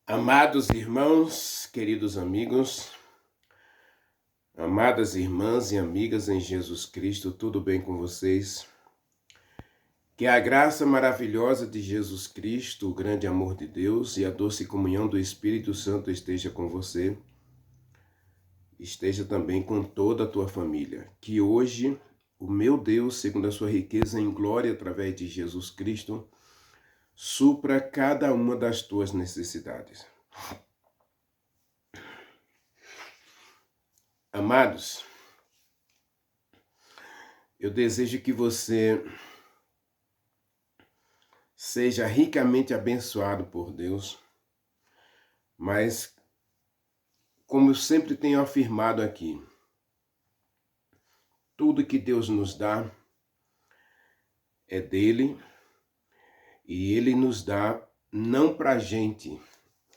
Amados irmãos, queridos amigos, amadas irmãs e amigas em Jesus Cristo, tudo bem com vocês? Que a graça maravilhosa de Jesus Cristo, o grande amor de Deus e a doce comunhão do Espírito Santo esteja com você, esteja também com toda a tua família. Que hoje o meu Deus, segundo a sua riqueza em glória através de Jesus Cristo, supra cada uma das tuas necessidades. Amados, eu desejo que você seja ricamente abençoado por Deus, mas, como eu sempre tenho afirmado aqui, tudo que Deus nos dá é dele e ele nos dá não para a gente,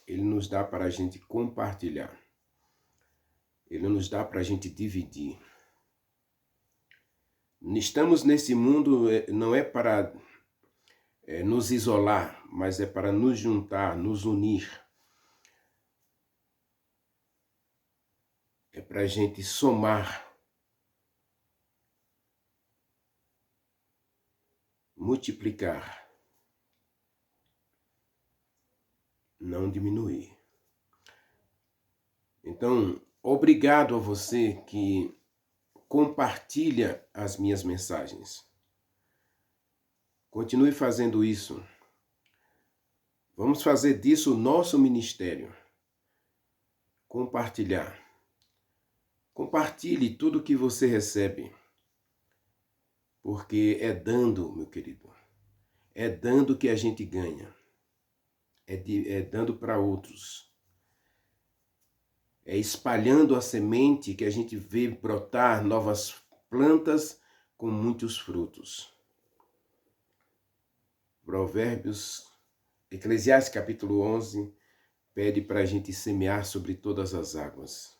ele nos dá para a gente compartilhar, ele nos dá para a gente dividir. Estamos nesse mundo, não é para nos isolar, mas é para nos juntar, nos unir. É para a gente somar, multiplicar, não diminuir. Então, obrigado a você que compartilha as minhas mensagens. Continue fazendo isso. Vamos fazer disso o nosso ministério. Compartilhar. Compartilhe tudo que você recebe. Porque é dando, meu querido. É dando que a gente ganha. É dando para outros. É espalhando a semente que a gente vê brotar novas plantas com muitos frutos. Eclesiastes capítulo 11, pede para a gente semear sobre todas as águas.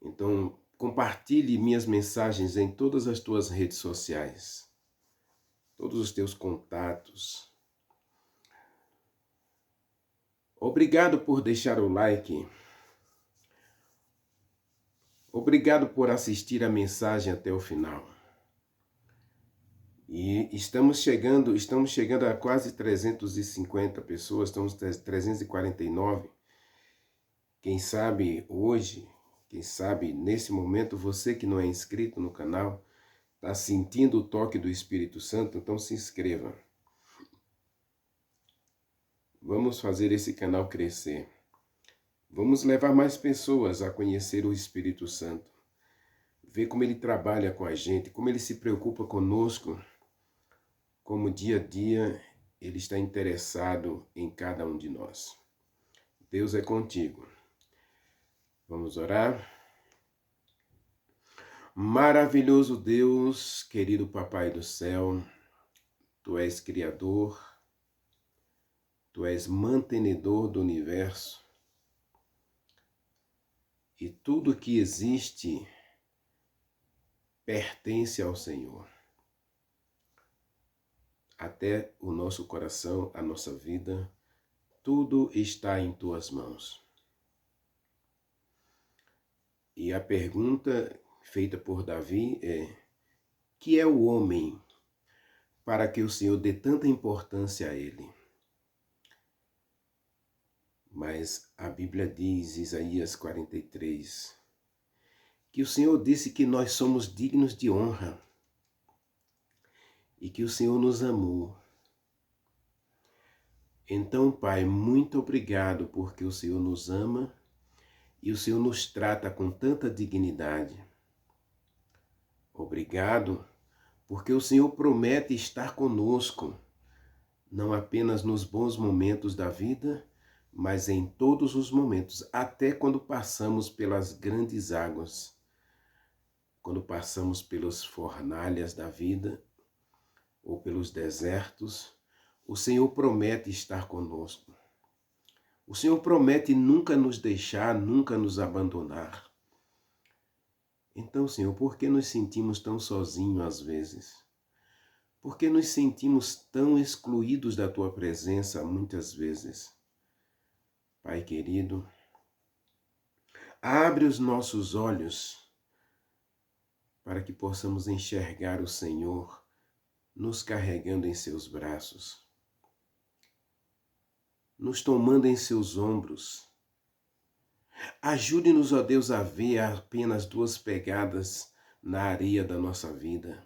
Então, compartilhe minhas mensagens em todas as tuas redes sociais, todos os teus contatos. Obrigado por deixar o like. Obrigado por assistir a mensagem até o final. E estamos chegando a quase 350 pessoas, estamos 349. Quem sabe hoje, quem sabe nesse momento, você que não é inscrito no canal, está sentindo o toque do Espírito Santo, então se inscreva. Vamos fazer esse canal crescer. Vamos levar mais pessoas a conhecer o Espírito Santo. Ver como ele trabalha com a gente, como ele se preocupa conosco, como dia a dia ele está interessado em cada um de nós. Deus é contigo. Vamos orar? Maravilhoso Deus, querido Papai do céu, Tu és Criador, Tu és mantenedor do universo e tudo que existe pertence ao Senhor. Até o nosso coração, a nossa vida, tudo está em Tuas mãos. E a pergunta feita por Davi é: que é o homem para que o Senhor dê tanta importância a ele? Mas a Bíblia diz, Isaías 43, que o Senhor disse que nós somos dignos de honra e que o Senhor nos amou. Então, Pai, muito obrigado porque o Senhor nos ama e o Senhor nos trata com tanta dignidade. Obrigado porque o Senhor promete estar conosco, não apenas nos bons momentos da vida, mas em todos os momentos, até quando passamos pelas grandes águas, quando passamos pelas fornalhas da vida ou pelos desertos, o Senhor promete estar conosco. O Senhor promete nunca nos deixar, nunca nos abandonar. Então, Senhor, por que nos sentimos tão sozinhos às vezes? Por que nos sentimos tão excluídos da Tua presença muitas vezes? Pai querido, abre os nossos olhos para que possamos enxergar o Senhor nos carregando em seus braços, nos tomando em seus ombros. Ajude-nos, ó Deus, a ver apenas 2 pegadas na areia da nossa vida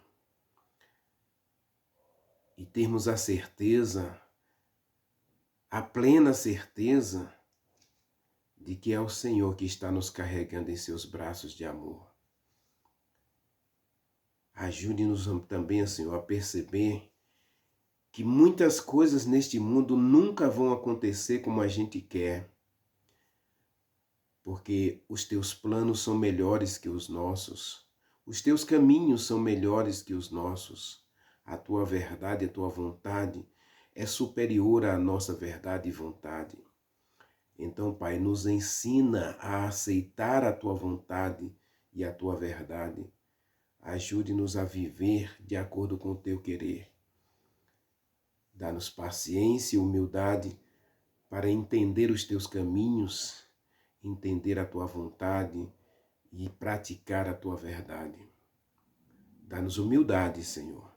e termos a certeza, a plena certeza de que é o Senhor que está nos carregando em seus braços de amor. Ajude-nos também, Senhor, a perceber que muitas coisas neste mundo nunca vão acontecer como a gente quer, porque os teus planos são melhores que os nossos, os teus caminhos são melhores que os nossos, a tua verdade, a tua vontade é superior à nossa verdade e vontade. Então, Pai, nos ensina a aceitar a tua vontade e a tua verdade. Ajude-nos a viver de acordo com o teu querer. Dá-nos paciência e humildade para entender os teus caminhos, entender a tua vontade e praticar a tua verdade. Dá-nos humildade, Senhor,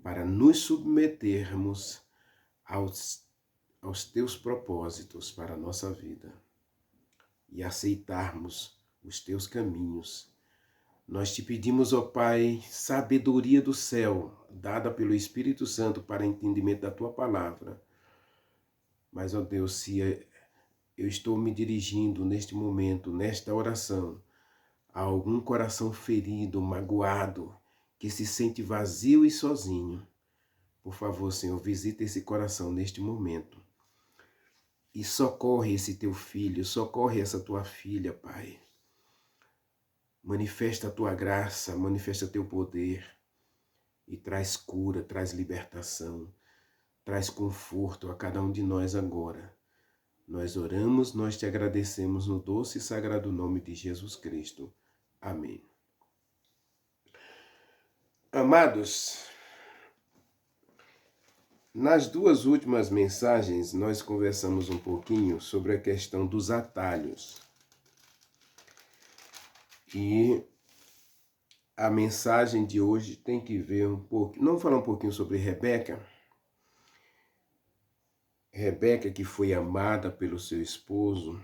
para nos submetermos aos teus propósitos para a nossa vida e aceitarmos os teus caminhos. Nós te pedimos, ó Pai, sabedoria do céu, dada pelo Espírito Santo para entendimento da tua palavra. Mas, ó Deus, se eu estou me dirigindo neste momento, nesta oração, a algum coração ferido, magoado, que se sente vazio e sozinho, por favor, Senhor, visita esse coração neste momento. E socorre esse teu filho, socorre essa tua filha, Pai. Manifesta a tua graça, manifesta teu poder e traz cura, traz libertação, traz conforto a cada um de nós agora. Nós oramos, nós te agradecemos no doce e sagrado nome de Jesus Cristo. Amém. Amados, nas 2 últimas mensagens nós conversamos um pouquinho sobre a questão dos atalhos. E a mensagem de hoje tem que ver um pouco, vamos falar um pouquinho sobre Rebeca. Rebeca, que foi amada pelo seu esposo,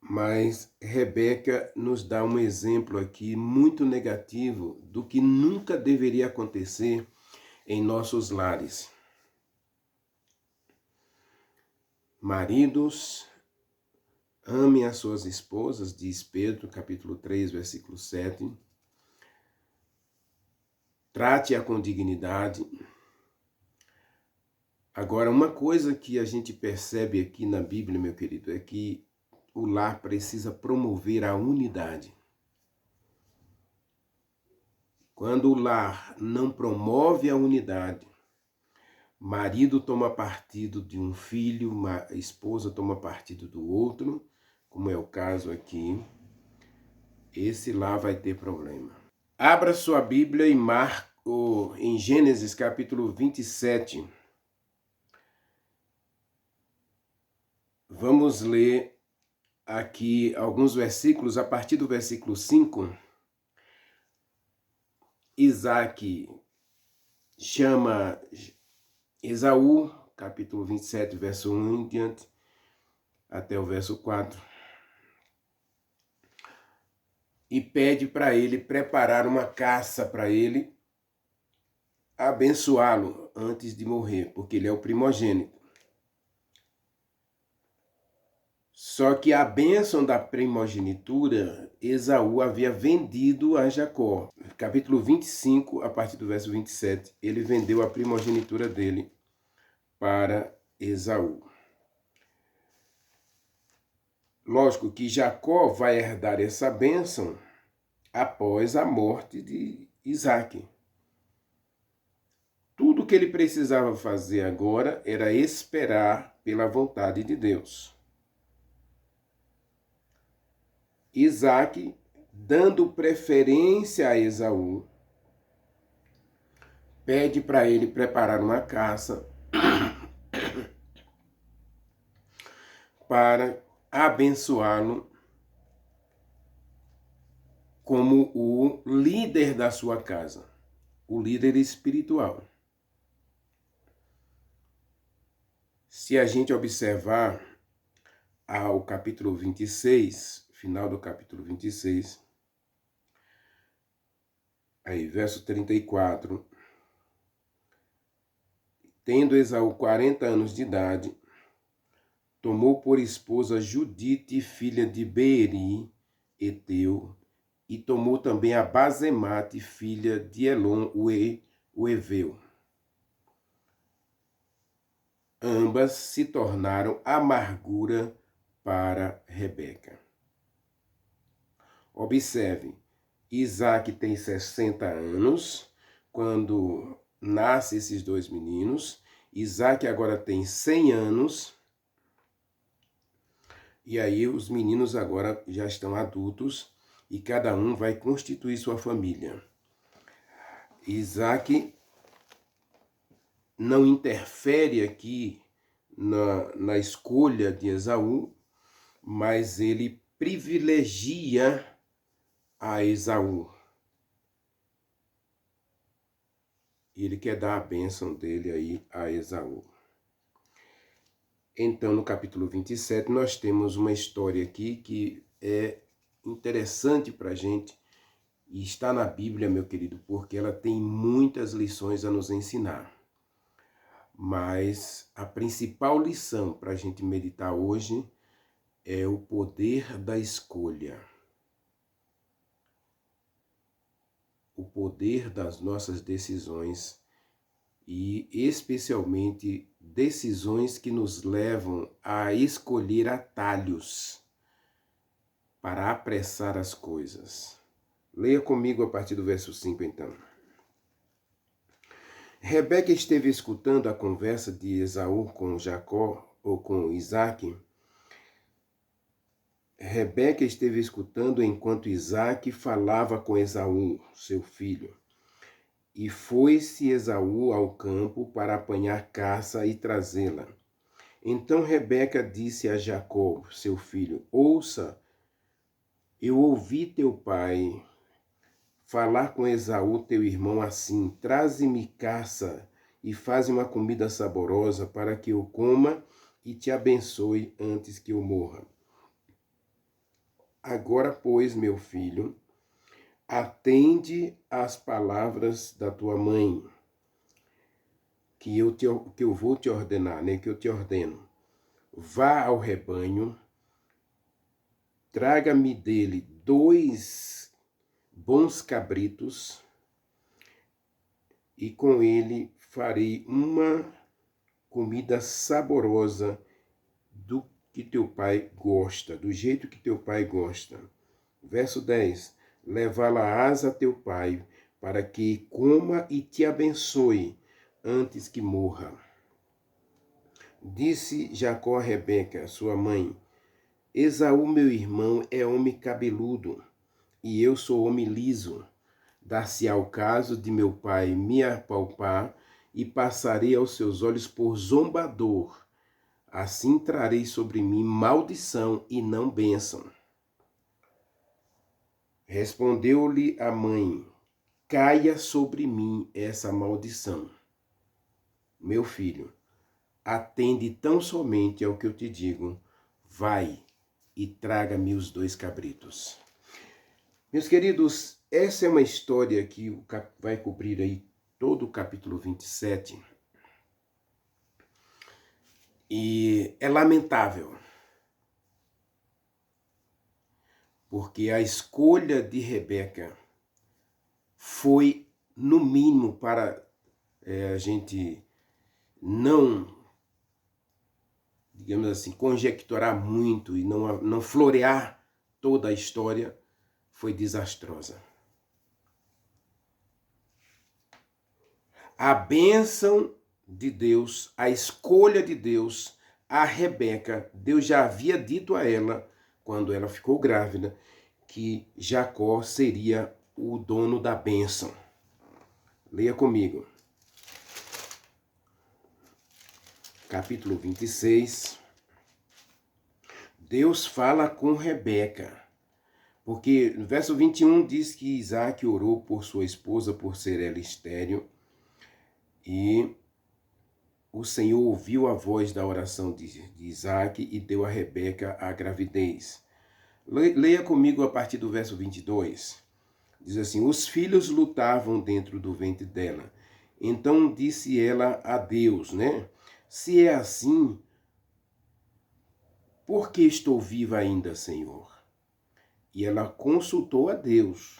mas Rebeca nos dá um exemplo aqui muito negativo do que nunca deveria acontecer em nossos lares. Maridos, amem as suas esposas, diz Pedro, capítulo 3, versículo 7. Trate-a com dignidade. Agora, uma coisa que a gente percebe aqui na Bíblia, meu querido, é que o lar precisa promover a unidade. Quando o lar não promove a unidade, marido toma partido de um filho, a esposa toma partido do outro, como é o caso aqui, esse lar vai ter problema. Abra sua Bíblia em Gênesis capítulo 27. Vamos ler aqui alguns versículos, a partir do versículo 5. Isaac chama Esaú, capítulo 27, verso 1 em diante, até o verso 4. E pede para ele preparar uma caça para ele, abençoá-lo antes de morrer, porque ele é o primogênito. Só que a bênção da primogenitura, Esaú havia vendido a Jacó. Capítulo 25, a partir do verso 27, ele vendeu a primogenitura dele para Esaú. Lógico que Jacó vai herdar essa bênção após a morte de Isaac. Tudo que ele precisava fazer agora era esperar pela vontade de Deus. Isaac, dando preferência a Esaú, pede para ele preparar uma caça para abençoá-lo como o líder da sua casa, o líder espiritual. Se a gente observar ao capítulo 26, final do capítulo 26, aí verso 34, tendo Esaú 40 anos de idade, tomou por esposa Judite, filha de Beeri, Eteu, e tomou também a Basemate, filha de Elon, o Eveu. Ambas se tornaram amargura para Rebeca. Observe, Isaac tem 60 anos quando nascem esses dois meninos. Isaac agora tem 100 anos. E aí os meninos agora já estão adultos e cada um vai constituir sua família. Isaac não interfere aqui na escolha de Esaú, mas ele privilegia a Esaú. Ele quer dar a bênção dele aí a Esaú. Então, no capítulo 27, nós temos uma história aqui que é interessante para a gente e está na Bíblia, meu querido, porque ela tem muitas lições a nos ensinar. Mas a principal lição para a gente meditar hoje é o poder da escolha. O poder das nossas decisões e especialmente decisões que nos levam a escolher atalhos para apressar as coisas. Leia comigo a partir do verso 5 então. Rebeca esteve escutando a conversa de Esaú com Jacó ou com Isaque. Rebeca esteve escutando enquanto Isaque falava com Esaú, seu filho. E foi-se Esaú ao campo para apanhar caça e trazê-la. Então Rebeca disse a Jacó, seu filho: Ouça, eu ouvi teu pai falar com Esaú, teu irmão, assim: Traze-me caça e faze uma comida saborosa para que eu coma e te abençoe antes que eu morra. Agora, pois, meu filho, atende às palavras da tua mãe, que eu vou te ordenar, né? Que eu te ordeno. Vá ao rebanho, traga-me dele 2 bons cabritos, e com ele farei uma comida saborosa do que teu pai gosta, do jeito que teu pai gosta. Verso 10. Levá-la-ás a teu pai, para que coma e te abençoe antes que morra. Disse Jacó a Rebeca, sua mãe: Esaú, meu irmão, é homem cabeludo, e eu sou homem liso. Dar-se-á o caso de meu pai me apalpar, e passarei aos seus olhos por zombador. Assim trarei sobre mim maldição e não bênção. Respondeu-lhe a mãe: Caia sobre mim essa maldição. Meu filho, atende tão somente ao que eu te digo. Vai e traga-me os 2 cabritos. Meus queridos, essa é uma história que vai cobrir aí todo o capítulo 27. E é lamentável, porque a escolha de Rebeca foi, no mínimo, para a gente não, digamos assim, conjecturar muito e não florear toda a história, foi desastrosa. A bênção de Deus, a escolha de Deus, a Rebeca, Deus já havia dito a ela, quando ela ficou grávida, que Jacó seria o dono da bênção. Leia comigo. Capítulo 26, Deus fala com Rebeca. Porque no verso 21 diz que Isaac orou por sua esposa por ser ela estéril. E o Senhor ouviu a voz da oração de Isaac e deu a Rebeca a gravidez. Leia comigo a partir do verso 22. Diz assim: os filhos lutavam dentro do ventre dela. Então disse ela a Deus, né? Se é assim, por que estou viva ainda, Senhor? E ela consultou a Deus.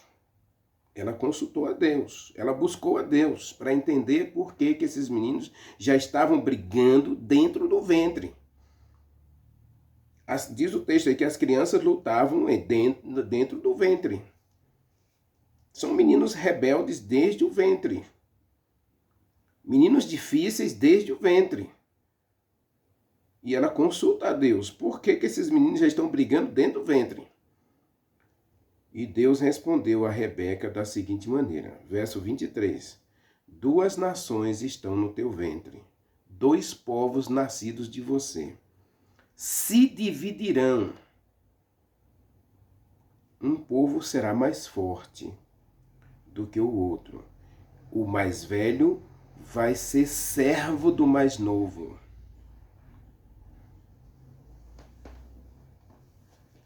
Ela consultou a Deus. Ela buscou a Deus para entender por que esses meninos já estavam brigando dentro do ventre. Diz o texto aí que as crianças lutavam dentro do ventre. São meninos rebeldes desde o ventre. Meninos difíceis desde o ventre. E ela consulta a Deus. Por que esses meninos já estão brigando dentro do ventre? E Deus respondeu a Rebeca da seguinte maneira. Verso 23. 2 nações estão no teu ventre. 2 povos nascidos de você. Se dividirão. Um povo será mais forte do que o outro. O mais velho vai ser servo do mais novo.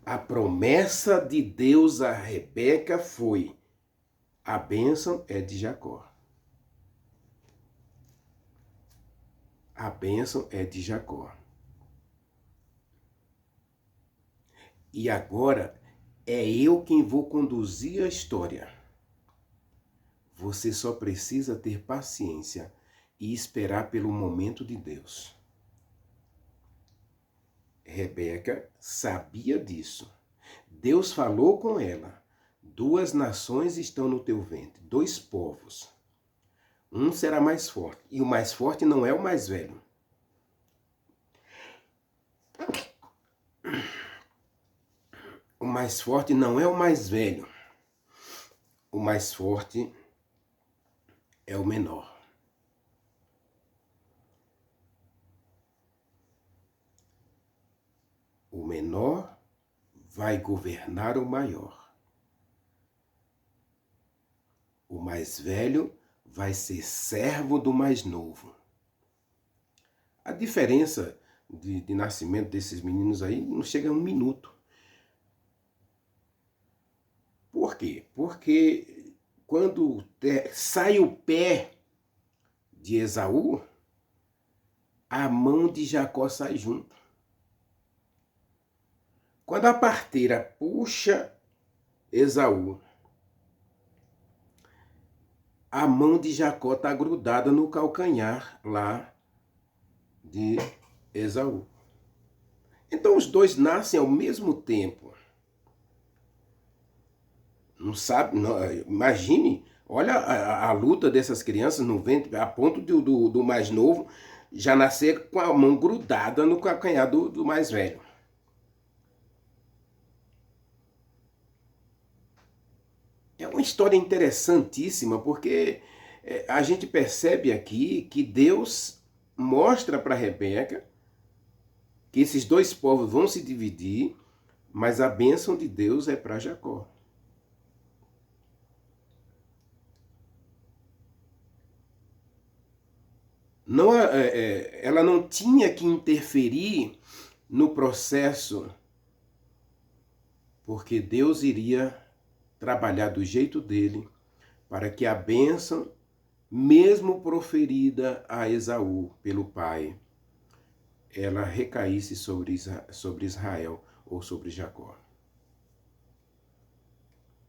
A promessa de Deus a Rebeca foi: a bênção é de Jacó. A bênção é de Jacó. E agora é eu quem vou conduzir a história. Você só precisa ter paciência e esperar pelo momento de Deus. Rebeca sabia disso. Deus falou com ela. 2 nações estão no teu ventre, 2 povos. Um será mais forte, e o mais forte não é o mais velho. O mais forte não é o mais velho. O mais forte é o menor. O menor vai governar o maior. O mais velho vai ser servo do mais novo. A diferença de nascimento desses meninos aí não chega a 1 minuto. Por quê? Porque quando sai o pé de Esaú, a mão de Jacó sai junto. Quando a parteira puxa Esaú, a mão de Jacó está grudada no calcanhar lá de Esaú. Então os dois nascem ao mesmo tempo. Não sabe, não, imagine, olha a luta dessas crianças no ventre, a ponto do mais novo já nascer com a mão grudada no calcanhar do mais velho. É uma história interessantíssima, porque a gente percebe aqui que Deus mostra para Rebeca que esses 2 povos vão se dividir, mas a bênção de Deus é para Jacó. Não, ela não tinha que interferir no processo, porque Deus iria trabalhar do jeito dele para que a bênção, mesmo proferida a Esaú pelo pai, ela recaísse sobre Israel ou sobre Jacó.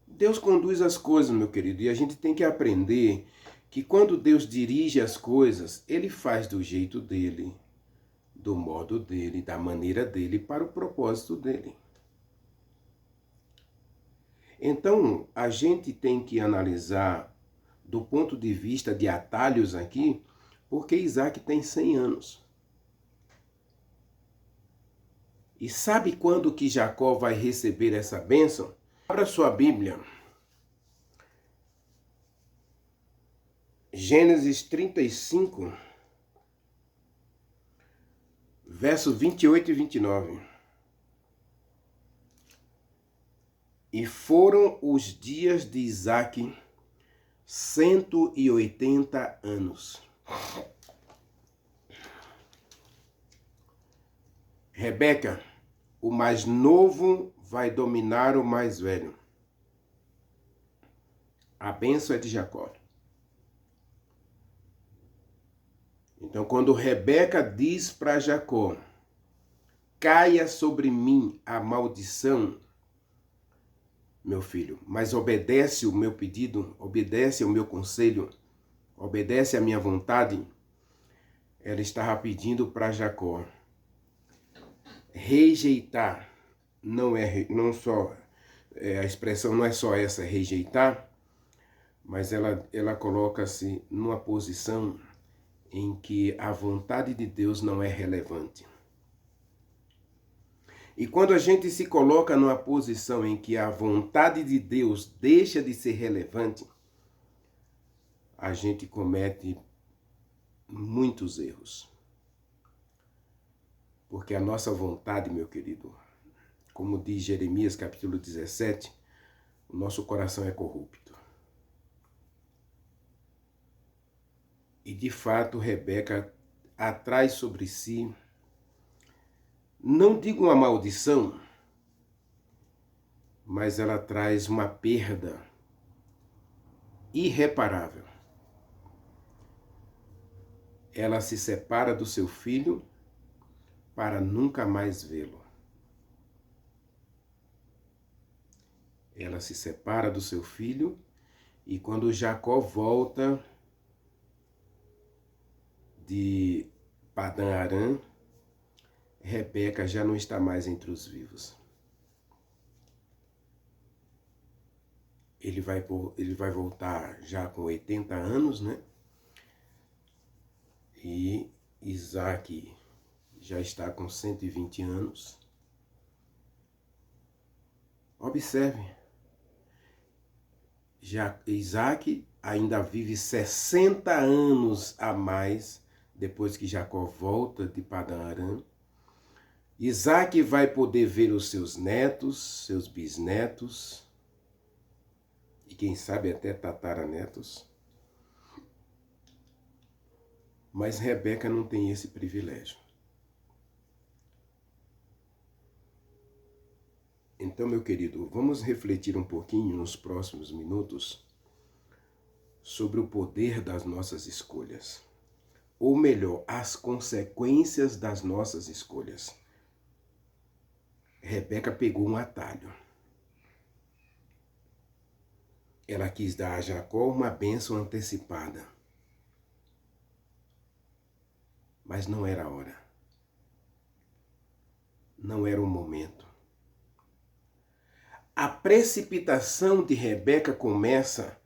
Deus conduz as coisas, meu querido, e a gente tem que aprender que quando Deus dirige as coisas, Ele faz do jeito dele, do modo dele, da maneira dele, para o propósito dele. Então, a gente tem que analisar do ponto de vista de atalhos aqui, porque Isaac tem 100 anos. E sabe quando que Jacó vai receber essa bênção? Abra sua Bíblia. Gênesis 35, versos 28 e 29. E foram os dias de Isaque 180 anos. Rebeca, o mais novo vai dominar o mais velho. A bênção é de Jacó. Então, quando Rebeca diz para Jacó, caia sobre mim a maldição, meu filho, mas obedece o meu pedido, obedece ao meu conselho, obedece à minha vontade, ela estava pedindo para Jacó rejeitar, a expressão não é só essa, rejeitar, mas ela coloca-se numa posição em que a vontade de Deus não é relevante. E quando a gente se coloca numa posição em que a vontade de Deus deixa de ser relevante, a gente comete muitos erros. Porque a nossa vontade, meu querido, como diz Jeremias capítulo 17, o nosso coração é corrupto. E de fato, Rebeca atrai sobre si, não digo uma maldição, mas ela traz uma perda irreparável. Ela se separa do seu filho para nunca mais vê-lo. Ela se separa do seu filho e quando Jacó volta de Padã-Arã, Rebeca já não está mais entre os vivos. Ele vai voltar já com 80 anos, né? E Isaque já está com 120 anos. Observe, já Isaque ainda vive 60 anos a mais depois que Jacó volta de Padã-Arã. Isaque vai poder ver os seus netos, seus bisnetos e quem sabe até tataranetos. Mas Rebeca não tem esse privilégio. Então, meu querido, vamos refletir um pouquinho nos próximos minutos sobre o poder das nossas escolhas. Ou melhor, as consequências das nossas escolhas. Rebeca pegou um atalho. Ela quis dar a Jacó uma bênção antecipada. Mas não era a hora. Não era o momento. A precipitação de Rebeca começa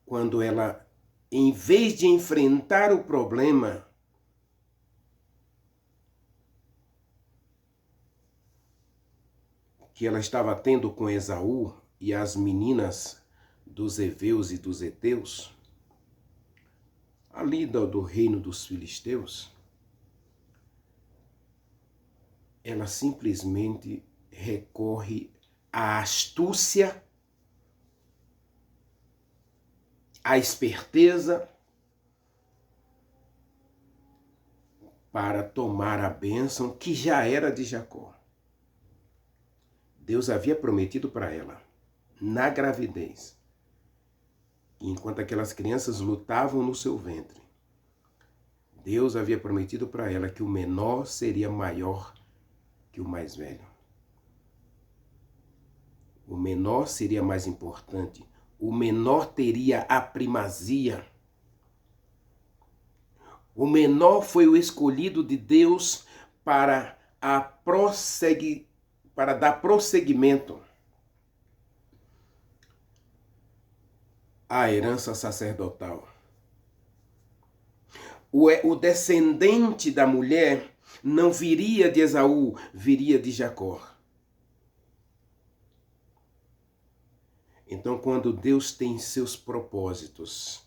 quando ela, em vez de enfrentar o problema, que ela estava tendo com Esaú e as meninas dos heveus e dos heteus, ali do reino dos filisteus, ela simplesmente recorre à astúcia, à esperteza, para tomar a bênção que já era de Jacó. Deus havia prometido para ela, na gravidez, enquanto aquelas crianças lutavam no seu ventre, Deus havia prometido para ela que o menor seria maior que o mais velho. O menor seria mais importante. O menor teria a primazia. O menor foi o escolhido de Deus para dar prosseguimento à herança sacerdotal. O descendente da mulher não viria de Esaú, viria de Jacó. Então, quando Deus tem seus propósitos,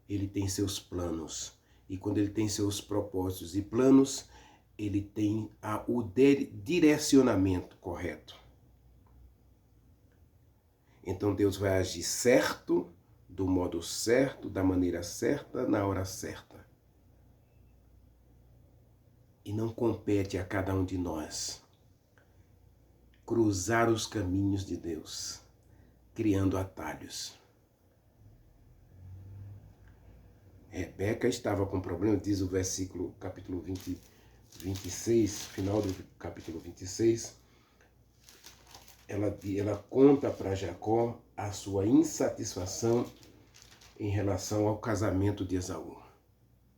Ele tem seus planos. E quando Ele tem seus propósitos e planos, Ele tem o direcionamento correto. Então Deus vai agir certo, do modo certo, da maneira certa, na hora certa. E não compete a cada um de nós cruzar os caminhos de Deus, criando atalhos. Rebeca estava com problema, diz o versículo, capítulo 26, final do capítulo 26, ela conta para Jacó a sua insatisfação em relação ao casamento de Esaú.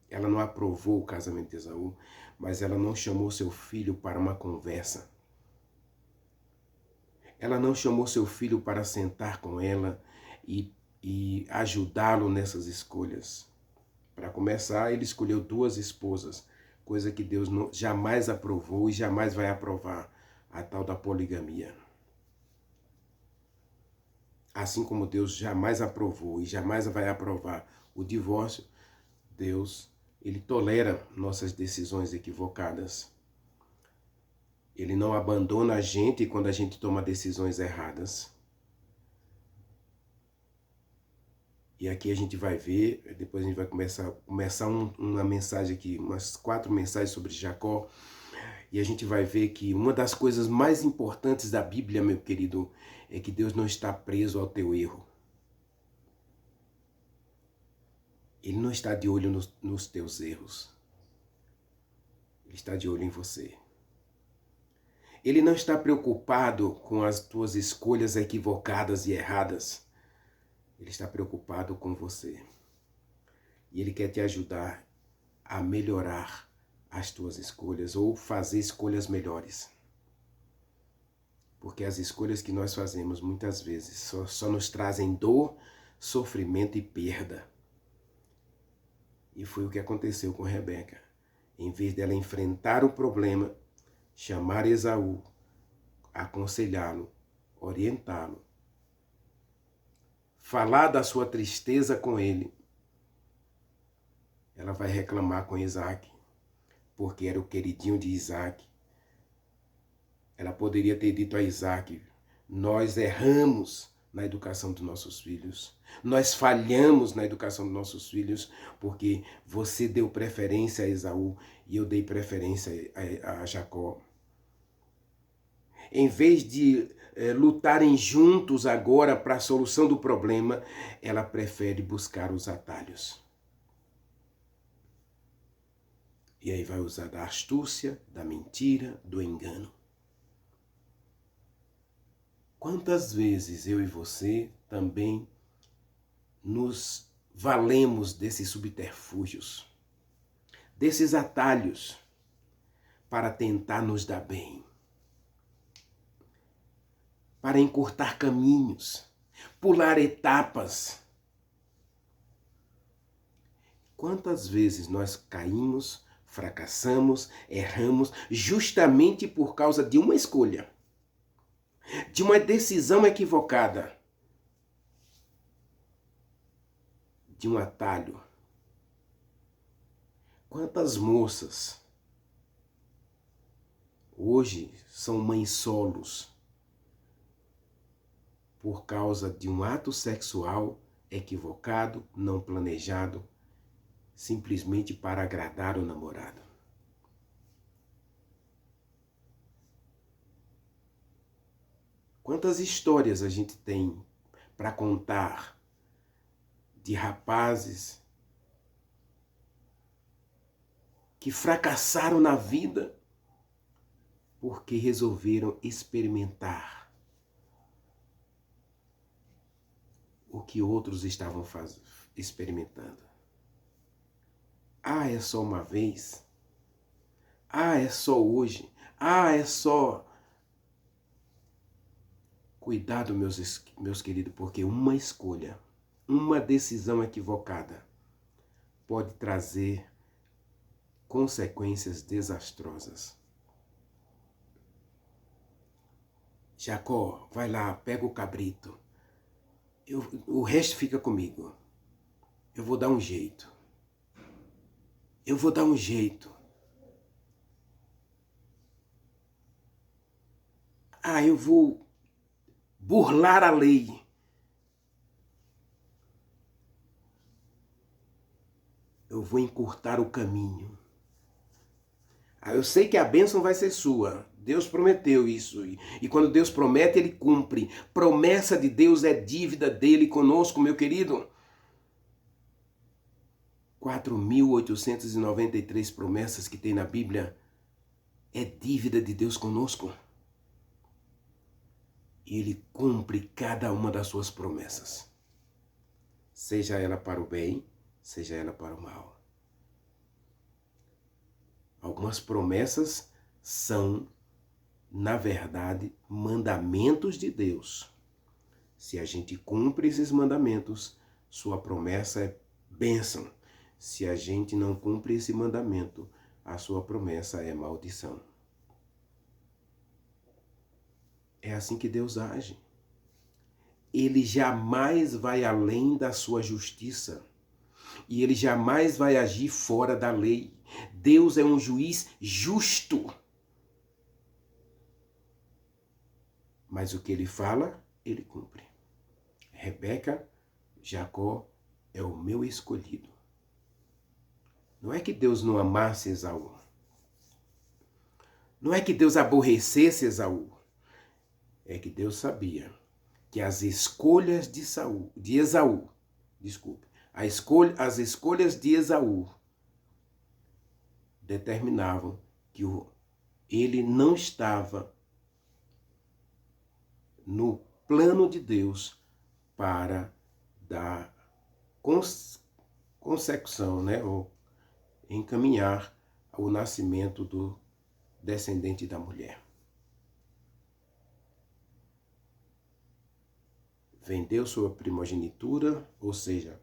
Ela não aprovou o casamento de Esaú, mas ela não chamou seu filho para uma conversa. Ela não chamou seu filho para sentar com ela e ajudá-lo nessas escolhas. Para começar, ele escolheu 2 esposas, coisa que Deus jamais aprovou e jamais vai aprovar, a tal da poligamia. Assim como Deus jamais aprovou e jamais vai aprovar o divórcio, Deus, ele tolera nossas decisões equivocadas. Ele não abandona a gente quando a gente toma decisões erradas. E aqui a gente vai ver, depois a gente vai começar uma mensagem aqui, umas 4 mensagens sobre Jacó. E a gente vai ver que uma das coisas mais importantes da Bíblia, meu querido, é que Deus não está preso ao teu erro. Ele não está de olho nos teus erros. Ele está de olho em você. Ele não está preocupado com as tuas escolhas equivocadas e erradas. Ele está preocupado com você. E ele quer te ajudar a melhorar as tuas escolhas ou fazer escolhas melhores. Porque as escolhas que nós fazemos muitas vezes só nos trazem dor, sofrimento e perda. E foi o que aconteceu com Rebeca. Em vez dela enfrentar o problema, chamar Esaú, aconselhá-lo, orientá-lo, falar da sua tristeza com ele, ela vai reclamar com Isaac, porque era o queridinho de Isaac. Ela poderia ter dito a Isaac: nós erramos na educação dos nossos filhos, nós falhamos na educação dos nossos filhos, porque você deu preferência a Esaú e eu dei preferência a Jacó. Em vez de lutarem juntos agora para a solução do problema, ela prefere buscar os atalhos. E aí vai usar da astúcia, da mentira, do engano. Quantas vezes eu e você também nos valemos desses subterfúgios, desses atalhos, para tentar nos dar bem, para encurtar caminhos, pular etapas. Quantas vezes nós caímos, fracassamos, erramos, justamente por causa de uma escolha, de uma decisão equivocada, de um atalho. Quantas moças hoje são mães solos por causa de um ato sexual equivocado, não planejado, simplesmente para agradar o namorado. Quantas histórias a gente tem para contar de rapazes que fracassaram na vida porque resolveram experimentar o que outros estavam experimentando. Ah, é só uma vez? Ah, é só hoje? Ah, é só... Cuidado, meus queridos, porque uma escolha, uma decisão equivocada pode trazer consequências desastrosas. Jacó, vai lá, pega o cabrito. O resto fica comigo. Eu vou dar um jeito. Eu vou dar um jeito. Ah, eu vou burlar a lei. eu vou encurtar o caminho. Eu sei que a bênção vai ser sua. Deus prometeu isso. E quando Deus promete, Ele cumpre. Promessa de Deus é dívida dele conosco, meu querido. 4.893 promessas que tem na Bíblia é dívida de Deus conosco. E Ele cumpre cada uma das suas promessas. Seja ela para o bem, seja ela para o mal. Algumas promessas são, na verdade, mandamentos de Deus. Se a gente cumpre esses mandamentos, sua promessa é bênção. Se a gente não cumpre esse mandamento, a sua promessa é maldição. É assim que Deus age. Ele jamais vai além da sua justiça. E ele jamais vai agir fora da lei. Deus é um juiz justo. Mas o que ele fala, ele cumpre. Rebeca, Jacó é o meu escolhido. Não é que Deus não amasse Esaú. Não é que Deus aborrecesse Esaú. É que Deus sabia que as escolhas de Esaú, as escolhas de Esaú determinavam que ele não estava no plano de Deus para dar consecução, ou encaminhar o nascimento do descendente da mulher. Vendeu sua primogenitura, ou seja,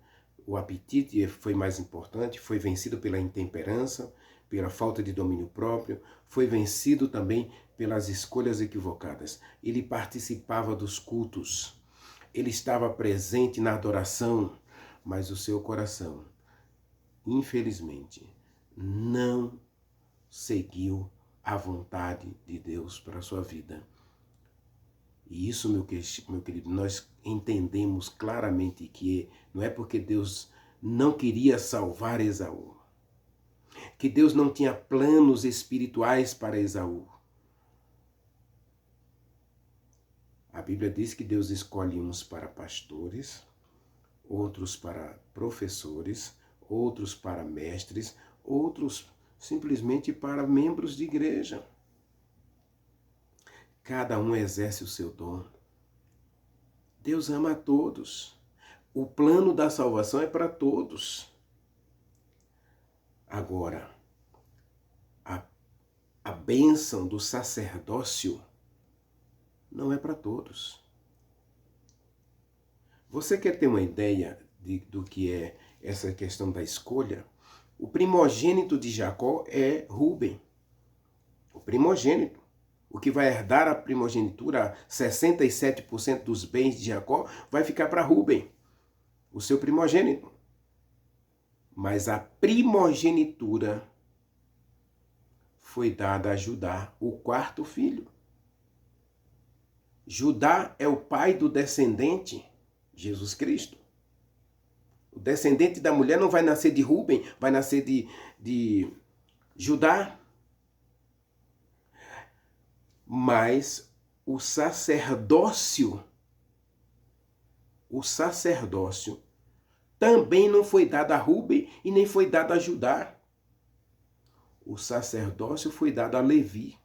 o apetite foi mais importante, foi vencido pela intemperança, pela falta de domínio próprio, foi vencido também pelas escolhas equivocadas. Ele participava dos cultos, ele estava presente na adoração, mas o seu coração, infelizmente, não seguiu a vontade de Deus para a sua vida. E isso, meu querido, nós entendemos claramente que não é porque Deus não queria salvar Esaú, que Deus não tinha planos espirituais para Esaú. A Bíblia diz que Deus escolhe uns para pastores, outros para professores, outros para mestres, outros simplesmente para membros de igreja. Cada um exerce o seu dom. Deus ama a todos. O plano da salvação é para todos. Agora, a bênção do sacerdócio não é para todos. Você quer ter uma ideia do que é essa questão da escolha? O primogênito de Jacó é Rúben. O primogênito. O que vai herdar a primogenitura, 67% dos bens de Jacó, vai ficar para Rúben, o seu primogênito. Mas a primogenitura foi dada a Judá, o quarto filho. Judá é o pai do descendente, Jesus Cristo. O descendente da mulher não vai nascer de Rúben, vai nascer de Judá. Mas o sacerdócio também não foi dado a Rúben e nem foi dado a Judá. O sacerdócio foi dado a Levi.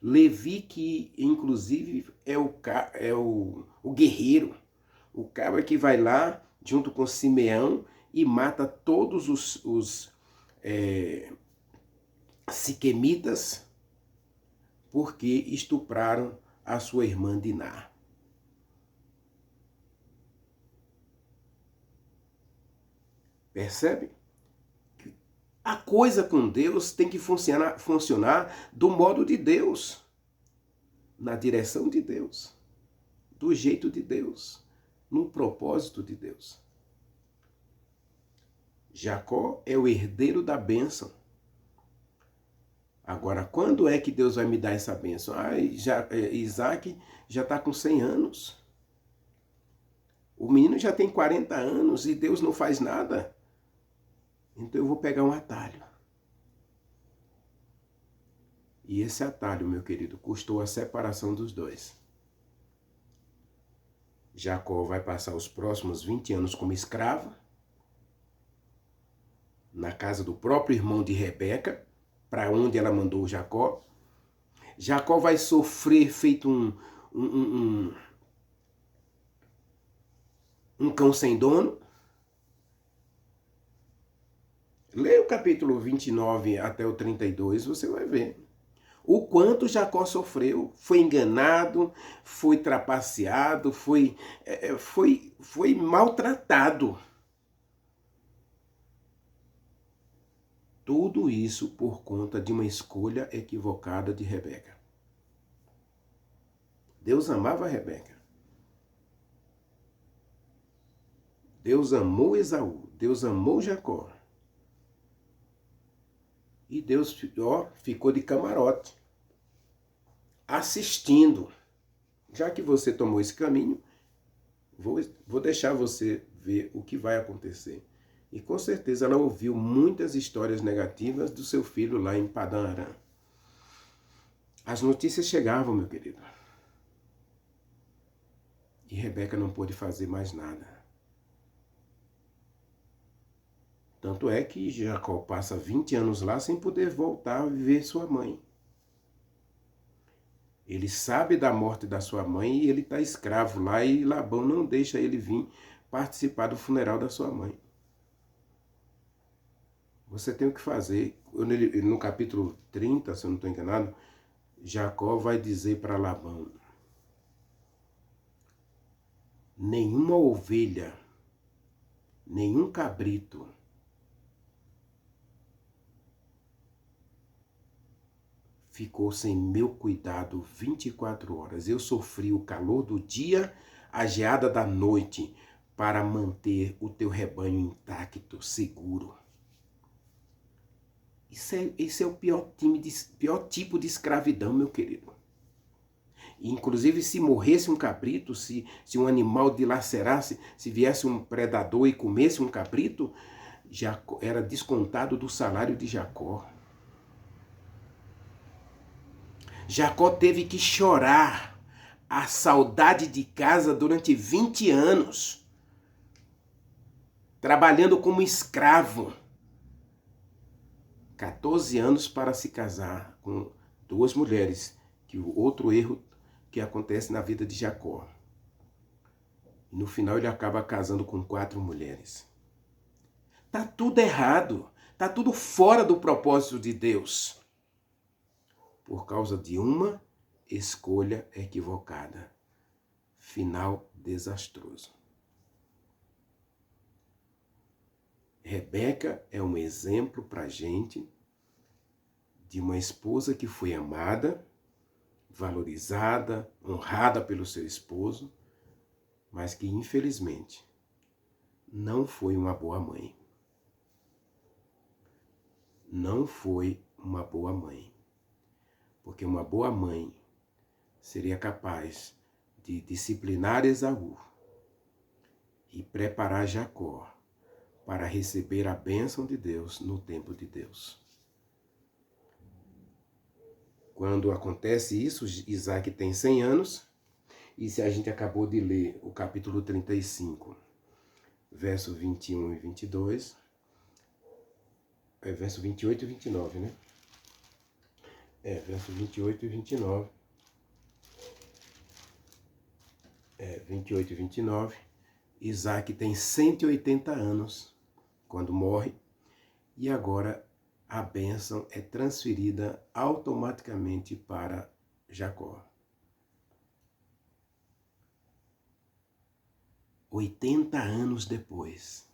Levi, que inclusive é o guerreiro, o cara que vai lá junto com Simeão e mata todos os siquemitas, porque estupraram a sua irmã Diná. Percebe? A coisa com Deus tem que funcionar do modo de Deus, na direção de Deus, do jeito de Deus, no propósito de Deus. Jacó é o herdeiro da bênção. Agora, quando é que Deus vai me dar essa bênção? Isaac já está com 100 anos. O menino já tem 40 anos e Deus não faz nada. Então eu vou pegar um atalho. E esse atalho, meu querido, custou a separação dos dois. Jacó vai passar os próximos 20 anos como escravo, na casa do próprio irmão de Rebeca, para onde ela mandou Jacó. Jacó vai sofrer feito um cão sem dono. Leia o capítulo 29 até o 32, você vai ver. O quanto Jacó sofreu, foi enganado, foi trapaceado, foi maltratado. Tudo isso por conta de uma escolha equivocada de Rebeca. Deus amava Rebeca. Deus amou Esaú. Deus amou Jacó. E Deus ficou de camarote, assistindo. Já que você tomou esse caminho, vou deixar você ver o que vai acontecer. E com certeza ela ouviu muitas histórias negativas do seu filho lá em Padã Arã. As notícias chegavam, meu querido. E Rebeca não pôde fazer mais nada. Tanto é que Jacó passa 20 anos lá sem poder voltar a viver sua mãe. Ele sabe da morte da sua mãe e ele está escravo lá e Labão não deixa ele vir participar do funeral da sua mãe. Você tem o que fazer. No capítulo 30, se eu não estou enganado, Jacó vai dizer para Labão: nenhuma ovelha, nenhum cabrito ficou sem meu cuidado 24 horas. Eu sofri o calor do dia, a geada da noite, para manter o teu rebanho intacto, seguro. Esse é o pior tipo de escravidão, meu querido. E, inclusive, se morresse um cabrito, se um animal dilacerasse, se viesse um predador e comesse um cabrito, Jacó, era descontado do salário de Jacó. Jacó teve que chorar a saudade de casa durante 20 anos, trabalhando como escravo. 14 anos para se casar com 2 mulheres, que o outro erro que acontece na vida de Jacó. E no final ele acaba casando com 4 mulheres. Tá tudo errado, tá tudo fora do propósito de Deus, por causa de uma escolha equivocada. Final desastroso. Rebeca é um exemplo para a gente de uma esposa que foi amada, valorizada, honrada pelo seu esposo, mas que infelizmente não foi uma boa mãe. Não foi uma boa mãe. Porque uma boa mãe seria capaz de disciplinar Esaú e preparar Jacó para receber a bênção de Deus no tempo de Deus. Quando acontece isso, Isaac tem 100 anos, e se a gente acabou de ler o capítulo 35, verso 21 e 22, verso 28 e 29, né? Verso 28 e 29. 28 e 29. Isaac tem 180 anos quando morre, e agora a bênção é transferida automaticamente para Jacó. 80 anos depois,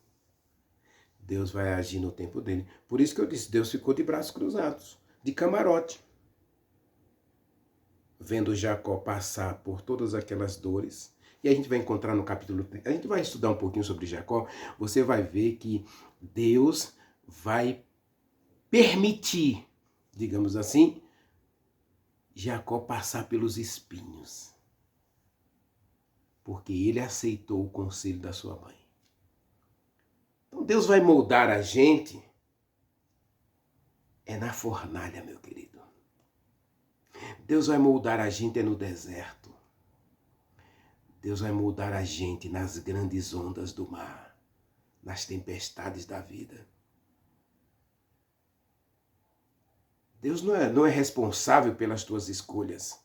Deus vai agir no tempo dele. Por isso que eu disse, Deus ficou de braços cruzados, de camarote, vendo Jacó passar por todas aquelas dores. E a gente vai encontrar no capítulo 3, a gente vai estudar um pouquinho sobre Jacó, você vai ver que Deus vai permitir, digamos assim, Jacó passar pelos espinhos, porque ele aceitou o conselho da sua mãe. Então Deus vai moldar a gente é na fornalha, meu querido. Deus vai moldar a gente no deserto. Deus vai moldar a gente nas grandes ondas do mar, nas tempestades da vida. Deus não é responsável pelas tuas escolhas.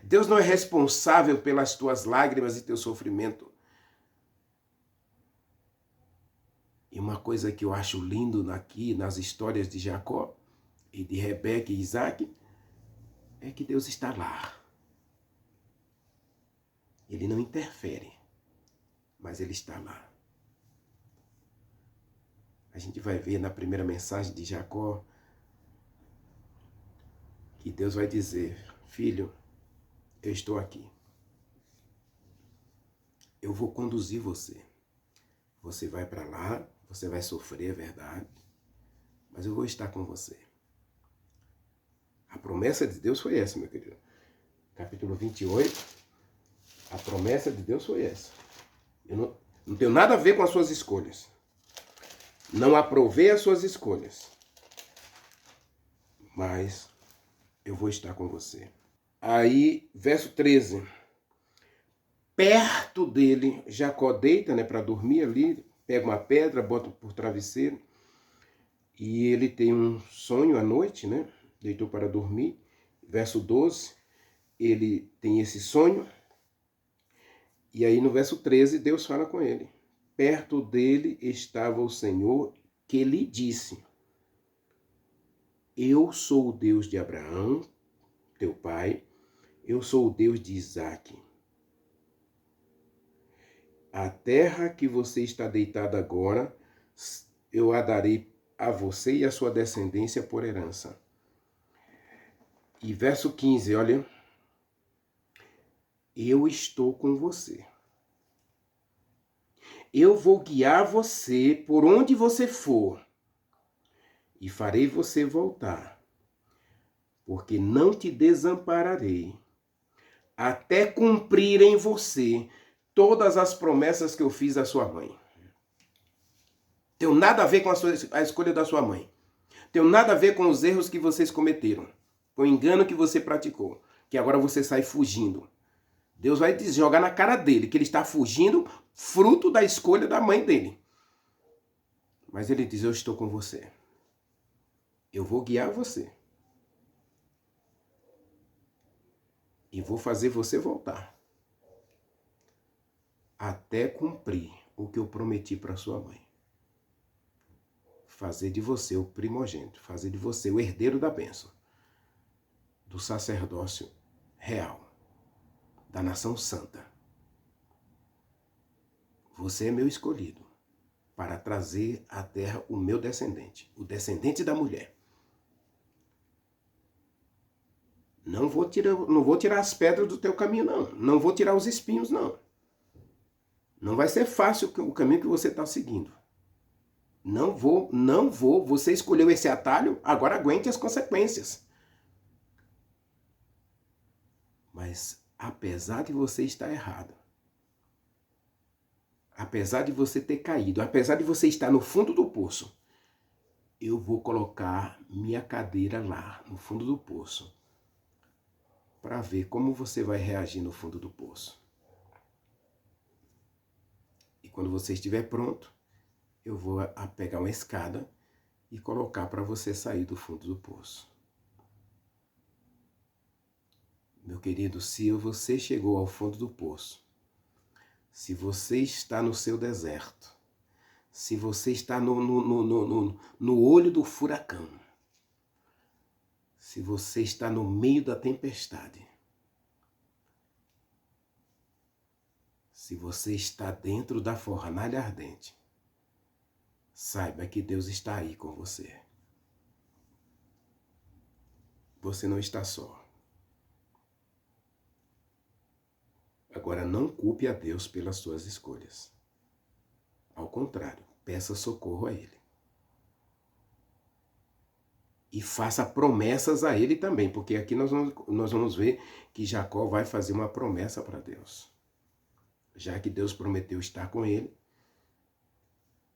Deus não é responsável pelas tuas lágrimas e teu sofrimento. E uma coisa que eu acho lindo aqui nas histórias de Jacó e de Rebeca e Isaac é que Deus está lá. Ele não interfere, mas ele está lá. A gente vai ver na primeira mensagem de Jacó que Deus vai dizer: filho, eu estou aqui. Eu vou conduzir você. Você vai para lá, você vai sofrer, é verdade, mas eu vou estar com você. A promessa de Deus foi essa, meu querido. Capítulo 28, a promessa de Deus foi essa. Eu não tenho nada a ver com as suas escolhas. Não aprovei as suas escolhas. Mas eu vou estar com você. Aí, verso 13. Perto dele, Jacó deita, né, para dormir ali, pega uma pedra, bota por travesseiro. E ele tem um sonho à noite, né? Deitou para dormir. Verso 12, ele tem esse sonho. E aí no verso 13, Deus fala com ele. Perto dele estava o Senhor que lhe disse: eu sou o Deus de Abraão, teu pai, eu sou o Deus de Isaque. A terra que você está deitado agora, eu a darei a você e a sua descendência por herança. E verso 15, olha. Eu estou com você. Eu vou guiar você por onde você for e farei você voltar, porque não te desampararei até cumprir em você todas as promessas que eu fiz à sua mãe. Tem nada a ver com a escolha da sua mãe. Tem nada a ver com os erros que vocês cometeram, com o engano que você praticou, que agora você sai fugindo. Deus vai jogar na cara dele que ele está fugindo fruto da escolha da mãe dele. Mas ele diz: eu estou com você. Eu vou guiar você. E vou fazer você voltar. Até cumprir o que eu prometi para sua mãe. Fazer de você o primogênito. Fazer de você o herdeiro da bênção. Do sacerdócio real. Da nação santa. Você é meu escolhido para trazer à terra o meu descendente, o descendente da mulher. Não vou tirar as pedras do teu caminho, não. Não vou tirar os espinhos, não. Não vai ser fácil o caminho que você está seguindo. Não vou. Você escolheu esse atalho, agora aguente as consequências. Mas apesar de você estar errado, apesar de você ter caído, apesar de você estar no fundo do poço, eu vou colocar minha cadeira lá, no fundo do poço, para ver como você vai reagir no fundo do poço. E quando você estiver pronto, eu vou pegar uma escada e colocar para você sair do fundo do poço. Meu querido, se você chegou ao fundo do poço, se você está no seu deserto, se você está no olho do furacão, se você está no meio da tempestade, se você está dentro da fornalha ardente, saiba que Deus está aí com você. Você não está só. Agora, não culpe a Deus pelas suas escolhas. Ao contrário, peça socorro a Ele. E faça promessas a Ele também, porque aqui nós vamos ver que Jacó vai fazer uma promessa para Deus. Já que Deus prometeu estar com ele,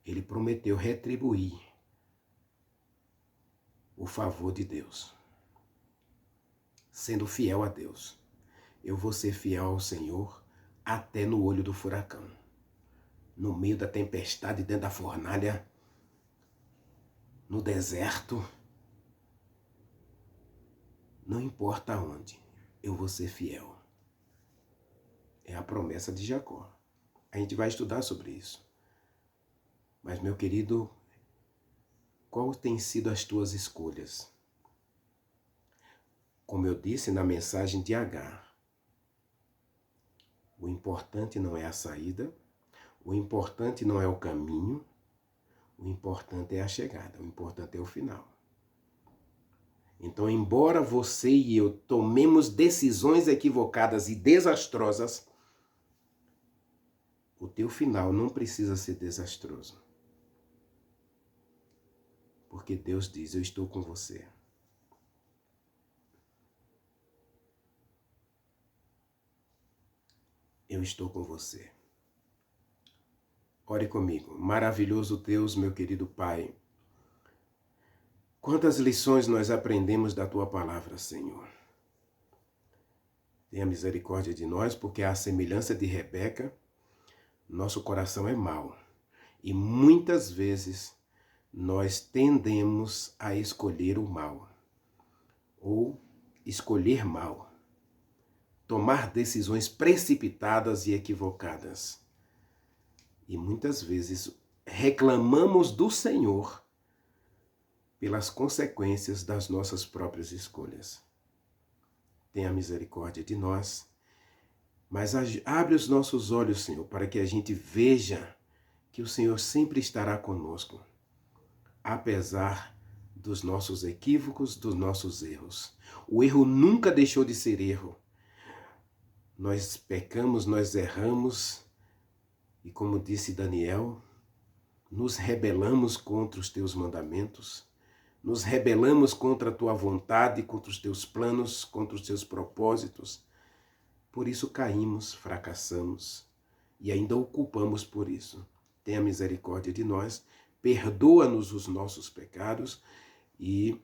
ele prometeu retribuir o favor de Deus. Sendo fiel a Deus. Eu vou ser fiel ao Senhor até no olho do furacão. No meio da tempestade, dentro da fornalha, no deserto, não importa onde, eu vou ser fiel. É a promessa de Jacó. A gente vai estudar sobre isso. Mas, meu querido, qual tem sido as tuas escolhas? Como eu disse na mensagem de Agar, o importante não é a saída, o importante não é o caminho, o importante é a chegada, o importante é o final. Então, embora você e eu tomemos decisões equivocadas e desastrosas, o teu final não precisa ser desastroso. Porque Deus diz, eu estou com você. Eu estou com você. Ore comigo. Maravilhoso Deus, meu querido Pai. Quantas lições nós aprendemos da Tua palavra, Senhor. Tenha misericórdia de nós, porque à semelhança de Rebeca, nosso coração é mau. E muitas vezes nós tendemos a escolher o mal. Ou escolher mal. Tomar decisões precipitadas e equivocadas. E muitas vezes reclamamos do Senhor pelas consequências das nossas próprias escolhas. Tenha misericórdia de nós, mas abre os nossos olhos, Senhor, para que a gente veja que o Senhor sempre estará conosco, apesar dos nossos equívocos, dos nossos erros. O erro nunca deixou de ser erro. Nós pecamos, nós erramos, e como disse Daniel, nos rebelamos contra os teus mandamentos, nos rebelamos contra a tua vontade, contra os teus planos, contra os teus propósitos. Por isso caímos, fracassamos e ainda o culpamos por isso. Tenha misericórdia de nós, perdoa-nos os nossos pecados e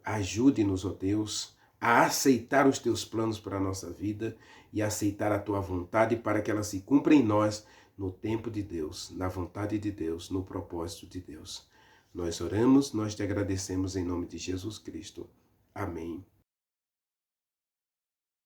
ajude-nos, ó Deus, a aceitar os teus planos para a nossa vida e aceitar a tua vontade para que ela se cumpra em nós no tempo de Deus, na vontade de Deus, no propósito de Deus. Nós oramos, nós te agradecemos em nome de Jesus Cristo. Amém